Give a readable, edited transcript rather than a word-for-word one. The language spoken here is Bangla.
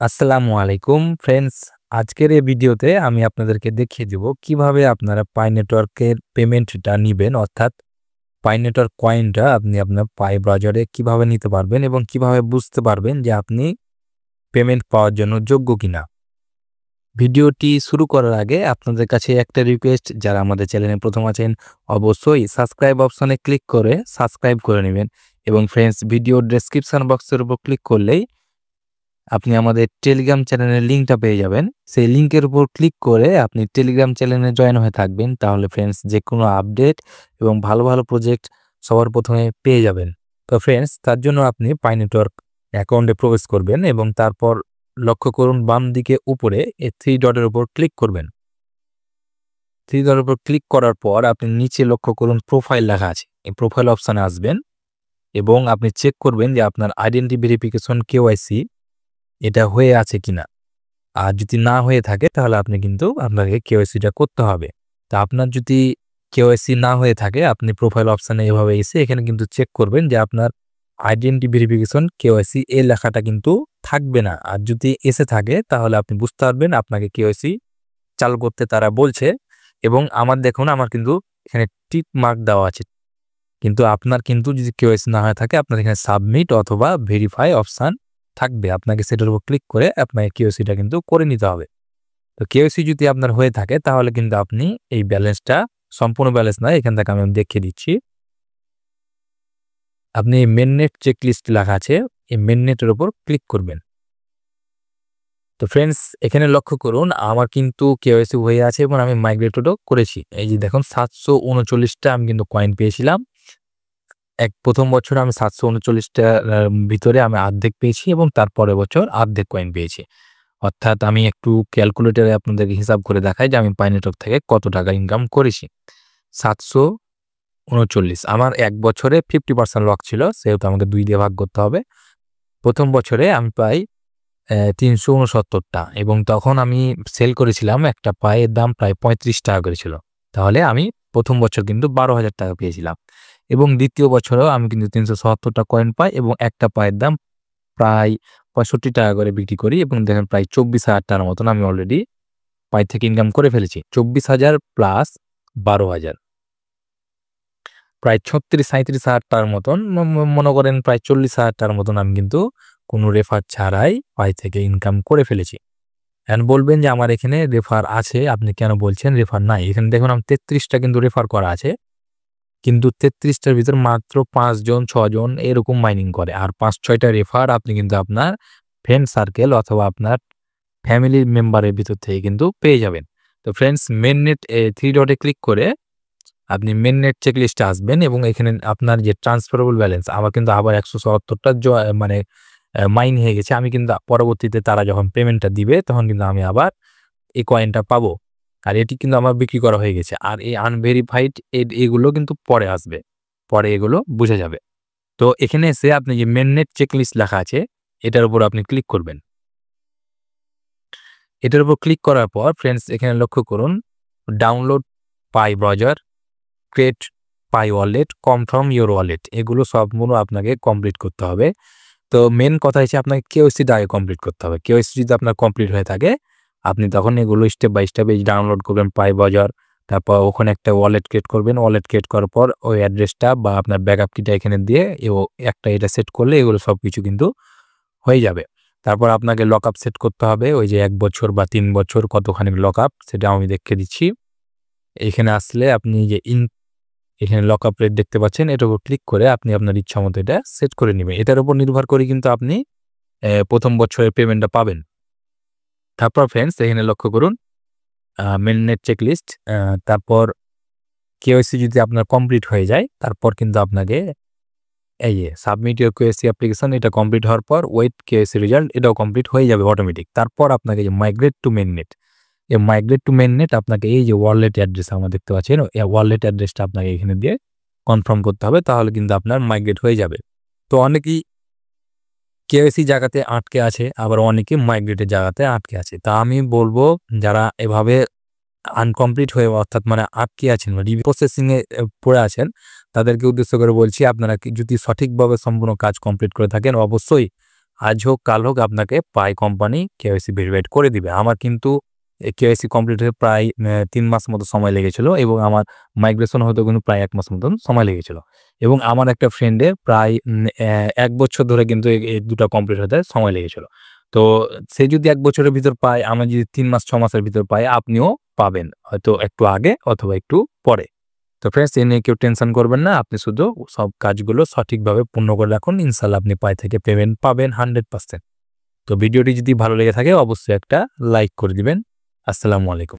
আসসালামু আলাইকুম ফ্রেন্ডস। আজকের এই ভিডিওতে আমি আপনাদেরকে দেখিয়ে দিব কিভাবে আপনারা পাই নেটওয়ার্কের পেমেন্টটা নিবেন, অর্থাৎ পাই নেটওয়ার্ক কয়েনটা আপনি আপনার পাই ব্রাউজারে কিভাবে নিতে পারবেন এবং কিভাবে বুঝতে পারবেন যে আপনি পেমেন্ট পাওয়ার জন্য যোগ্য কিনা। ভিডিওটি শুরু করার আগে আপনাদের কাছে একটা রিকোয়েস্ট, যারা আমাদের চ্যানেলে প্রথম আছেন অবশ্যই সাবস্ক্রাইব অপশনে ক্লিক করে সাবস্ক্রাইব করে নেবেন এবং ফ্রেন্ডস ভিডিও ডেসক্রিপশন বক্সের উপর ক্লিক করলেই আপনি আমাদের টেলিগ্রাম চ্যানেলের লিঙ্কটা পেয়ে যাবেন। সেই লিঙ্কের উপর ক্লিক করে আপনি টেলিগ্রাম চ্যানেলে জয়েন হয়ে থাকবেন, তাহলে ফ্রেন্ডস যে কোনো আপডেট এবং ভালো ভালো প্রজেক্ট সবার প্রথমে পেয়ে যাবেন। তো ফ্রেন্ডস তার জন্য আপনি পাই নেটওয়ার্ক অ্যাকাউন্টে প্রবেশ করবেন এবং তারপর লক্ষ্য করুন বাম দিকে উপরে এই থ্রি ডটের উপর ক্লিক করবেন। থ্রি ডটের উপর ক্লিক করার পর আপনি নিচে লক্ষ্য করুন প্রোফাইল লেখা আছে, এই প্রোফাইল অপশানে আসবেন এবং আপনি চেক করবেন যে আপনার আইডেন্টি ভেরিফিকেশন কেওয়াইসি এটা হয়ে আছে কিনা। আর যদি না হয়ে থাকে তাহলে আপনি কিন্তু আপনাকে কেওয়াইসিটা করতে হবে। তা আপনার যদি কেওয়াইসি না হয়ে থাকে আপনি প্রোফাইল অপশানে এভাবে এসে এখানে কিন্তু চেক করবেন যে আপনার আইডেন্টি ভেরিফিকেশন কেওয়াইসি এই লেখাটা কিন্তু থাকবে না। আর যদি এসে থাকে তাহলে আপনি বুঝতে পারবেন আপনাকে কেওয়াইসি চালু করতে তারা বলছে। এবং আমার দেখুন আমার কিন্তু এখানে টিক মার্ক দেওয়া আছে, কিন্তু আপনার কিন্তু যদি কেওয়াইসি না হয়ে থাকে আপনার এখানে সাবমিট অথবা ভেরিফাই অপশান থাকবে, আপনাকে সেটার উপর ক্লিক করে আপনাকে কেওয়াইসিটা কিন্তু করে নিতে হবে। তো কেওয়াইসি যদি আপনার হয়ে থাকে তাহলে কিন্তু আপনি এই ব্যালেন্সটা সম্পূর্ণ ব্যালেন্স নয়, এখান থেকে আমি দেখিয়ে দিচ্ছি। আপনি মেননেট চেকলিস্ট লেখা আছে, এই মেননেটের উপর ক্লিক করবেন। তো ফ্রেন্ডস এখানে লক্ষ্য করুন আমার কিন্তু কেওয়াইসি হয়ে আছে এবং আমি মাইগ্রেটও করেছি। এই যে দেখুন 739টা আমি কিন্তু কয়েন পেয়েছিলাম। প্রথম বছর আমি 739টা ভিতরে আমি অর্ধেক পেয়েছি এবং তারপরের বছর অর্ধেক কয়েন পেয়েছি। অর্থাৎ আমি একটু ক্যালকুলেটরে আপনাদেরকে হিসাব করে দেখাই যে আমি পাই নেটওয়ার্ক থেকে কত টাকা ইনকাম করেছি। 739 আমার 1 বছরে 50% লক ছিল, সেহেতু আমাকে 2 দিয়ে ভাগ করতে হবে। প্রথম বছরে আমি পাই 369টা এবং তখন আমি সেল করেছিলাম একটা পায়ের দাম প্রায় 35 টাকা করে ছিল। তাহলে আমি প্রথম বছর কিন্তু 12,000 টাকা পেয়েছিলাম এবং দ্বিতীয় বছরেও আমি কিন্তু 377টা কয়েন পাই এবং একটা পায়ের দাম প্রায় 65 টাকা করে বিক্রি করি এবং দেখেন প্রায় 24,000 টাকার মতন আমি অলরেডি পাই থেকে ইনকাম করে ফেলেছি। 24,000 প্লাস 12,000 প্রায় 36-37,000 টাকার মতন, মনে করেন প্রায় 40,000 টাকার মতন আমি কিন্তু কোনো রেফার ছাড়াই পাই থেকে ইনকাম করে ফেলেছি। এখন বলবেন যে আমার এখানে রেফার আছে, আপনি কেন বলছেন রেফার নাই? এখানে দেখুন আমার 33টা কিন্তু রেফার করা আছে, কিন্তু 33টার ভিতর মাত্র 5 জন 6 জন এরকম মাইনিং করে। আর 5-6টা রেফার আপনি কিন্তু আপনার ফ্রেন্ড সার্কেল অথবা আপনার ফ্যামিলি মেম্বারের ভিতর থেকে কিন্তু পেয়ে যাবেন। তো ফ্রেন্ডস মেননেট 3 ডটে ক্লিক করে আপনি মেননেট চেকলিস্টে আসবেন এবং এখানে আপনার যে ট্রান্সফারেবল ব্যালেন্স আমার কিন্তু আবার 177টা মানে মাইন হয়ে গেছে। আমি কিন্তু পরবর্তীতে তারা যখন পেমেন্টটা দিবে তখন কিন্তু আমি আবার এই কয়েনটা পাবো। আর এটি কিন্তু আমার বিক্রি করা হয়ে গেছে। আর এই আনভেরিফাইড এগুলো কিন্তু পরে আসবে, পরে এগুলো বোঝা যাবে। তো এখানে এসে আপনি যে মেননেট চেকলিস্ট লেখা আছে এটার উপর আপনি ক্লিক করবেন। এটার উপর ক্লিক করার পর ফ্রেন্ডস এখানে লক্ষ্য করুন download pi browser, create pi wallet, confirm your wallet, এগুলো সবগুলো আপনাকে কমপ্লিট করতে হবে। তো মেন কথা হচ্ছে আপনাকে কেওয়াইসিটা আগে কমপ্লিট করতে হবে। কেওয়াইসি যদি আপনার কমপ্লিট হয়ে থাকে আপনি তখন এগুলো স্টেপ বাই স্টেপ ডাউনলোড করবেন পাই ব্রাউজার, তারপর ওখানে একটা ওয়ালেট ক্রিয়েট করবেন। ওয়ালেট ক্রিয়েট করার পর ওই অ্যাড্রেসটা বা আপনার ব্যাকআপ কিটা এখানে দিয়ে একটা এটা সেট করলে এগুলো সবকিছু কিন্তু হয়ে যাবে। তারপর আপনাকে লকআপ সেট করতে হবে, ওই যে 1 বছর বা 3 বছর কতখানি লকআপ সেটা আমি দেখিয়ে দিচ্ছি। এখানে আসলে আপনি যে এখানে লকআপ রেট দেখতে পাচ্ছেন, এটার উপর ক্লিক করে আপনি আপনার ইচ্ছা মতো এটা সেট করে নেবেন। এটার উপর নির্ভর করে কিন্তু আপনি প্রথম বছরের পেমেন্টটা পাবেন। তারপর ফ্রেন্ডস এখানে লক্ষ্য করুন মেননেট চেকলিস্ট, তারপর কেওয়াইসি যদি আপনার কমপ্লিট হয়ে যায় তারপর কিন্তু আপনাকে এই যে সাবমিট ইওর কেওয়াইসি অ্যাপ্লিকেশন, এটা কমপ্লিট হওয়ার পর ওয়েট কেওয়াইসি রেজাল্ট, এটাও কমপ্লিট হয়ে যাবে অটোমেটিক। তারপর আপনাকে যে মাইগ্রেট টু মেননেট, এই মাইগ্রেট টু মেননেট আপনাকে এই যে ওয়ালেট অ্যাড্রেস আমরা দেখতে পাচ্ছেন, এই ওয়ালেট অ্যাড্রেসটা আপনাকে এখানে দিয়ে কনফার্ম করতে হবে, তাহলে কিন্তু আপনার মাইগ্রেট হয়ে যাবে। তো অনেকেই কেওয়াইসি জায়গাতে আটকে আছে, আবার অনেকে মাইগ্রেটের জায়গাতে আটকে আছে। তা আমি বলবো যারা এভাবে আনকমপ্লিট হয়ে অর্থাৎ মানে আটকে আছেন বা প্রসেসিং এ পড়ে আছেন তাদেরকে উদ্দেশ্য করে বলছি, আপনারা যদি সঠিকভাবে সম্পূর্ণ কাজ কমপ্লিট করে থাকেন অবশ্যই আজ হোক কাল হোক আপনাকে পাই কোম্পানি কেওয়াইসি ভেরিফাইড করে দিবে। আমার কিন্তু কেওয়াইসি কমপ্লিট হয়ে প্রায় ৩ মাস মতো সময় লেগেছিল এবং আমার মাইগ্রেশন হতে কিন্তু প্রায় ১ মাস মতন সময় লেগেছিল এবং আমার একটা ফ্রেন্ডের প্রায় ১ বছর ধরে কিন্তু এই দুটা কমপ্লিট হতে সময় লেগেছিল। তো সে যদি ১ বছরের ভিতর পায়, আমি যদি ৩ মাস ৬ মাসের ভিতর পাই, আপনিও পাবেন। হয়তো একটু আগে অথবা একটু পরে। তো ফ্রেন্ডস, এ নিয়ে কেউ টেনশন করবেন না। আপনি শুধু সব কাজগুলো সঠিকভাবে পূর্ণ করে রাখুন। ইনশাআল্লাহ আপনি পাই থেকে পেমেন্ট পাবেন 100%। তো ভিডিওটি যদি ভালো লেগে থাকে অবশ্যই একটা লাইক করে দিবেন। আসসালামু আলাইকুম।